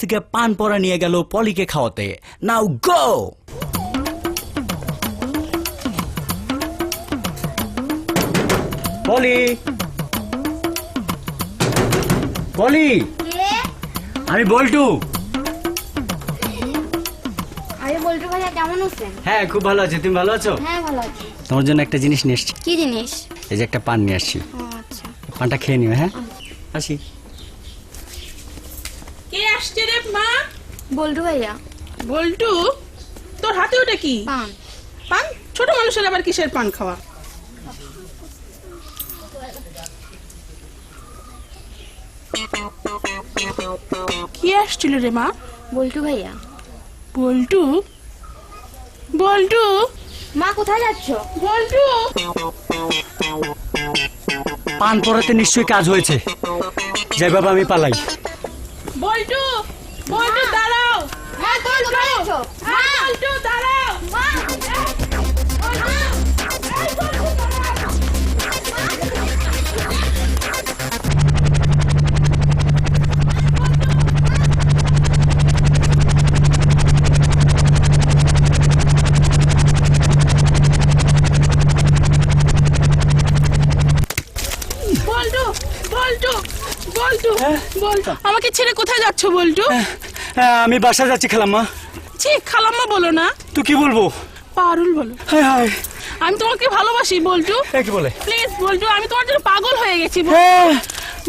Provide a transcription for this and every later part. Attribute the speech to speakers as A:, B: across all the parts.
A: থেকে পান পরা নিয়ে গেল পলিকে খাওয়াতে। নাও গো। পলি, পলি, আমি বল্টু।
B: আরে বল্টু ভাইয়া কেমন আছেন?
A: হ্যাঁ খুব ভালো আছি, তুমি ভালো আছো?
B: হ্যাঁ ভালো আছি।
A: তোমার জন্য একটা জিনিস নিয়ে এসছি।
B: কি জিনিস?
A: এই যে একটা পান নিয়ে আসছি,
B: আচ্ছা।
A: পানটা খেয়ে নিও। হ্যাঁ আসি।
C: কে আসছে রে মা?
B: বল্টু ভাইয়া।
C: বল্টু, তোর হাতে ওটা কি?
B: পান।
C: পান? ছোট মানুষের আবার কিসের পান খাওয়া? কি আসছিল রে মা?
B: বল্টু ভাইয়া।
C: বল্টু, বল্টু,
B: মা কোথায় যাচ্ছ?
C: বল্টু।
A: পান পরাতে নিশ্চয়ই কাজ হয়েছে, যাই বাবা আমি পালাই।
C: বল্টু, বল্টু দাঁড়াও।
B: মা তুমি কোথায় যাচ্ছ? মা
C: বল্টু দাঁড়াও।
B: মা
C: বল্টু, বল্টু, বল্টু, বল্টু, আমাকে ছেড়ে কোথায় যাচ্ছ বল্টু?
A: হ্যাঁ আমি বাসা যাচ্ছি খালাম্মা।
C: ছি, খালাম্মা বলো না,
A: তুই কি বলবো?
C: পারুল বলো।
A: হায় হায়,
C: আমি তোমাকে ভালোবাসি বল্টু।
A: কি বলে?
C: প্লিজ বল্টু, আমি তোমার জন্য পাগল হয়ে গেছি
A: হ্যাঁ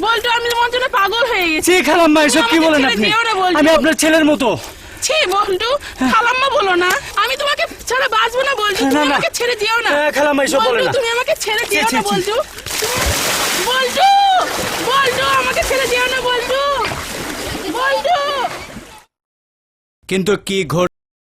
C: বল্টু, আমি তোমার জন্য পাগল হয়ে গেছি।
A: জি খালাম্মা, এসব কি
C: আমাকে
A: বলেন
C: ছেড়ে
A: আপনি?
C: যেও না বল্টু।
A: আমি আপনার ছেলের মতো।
C: ছি বল্টু, খালাম্মা বলো না, আমি তোমাকে ছাড়া বাঁচবো না বল্টু,
A: না,
C: তুমি
A: না।
C: আমাকে ছেড়ে যেও না।
A: খালাম্মা এসব বলে
C: বল্টু,
A: না।
C: তুমি আমাকে ছেড়ে যেও
A: ছি,
C: না
A: ছি।
C: বল্টু। বল্টু, বল্টু, আমাকে ছেড়ে যেও না বল্টু, বল্টু।
A: কিন্তু কি ঘটে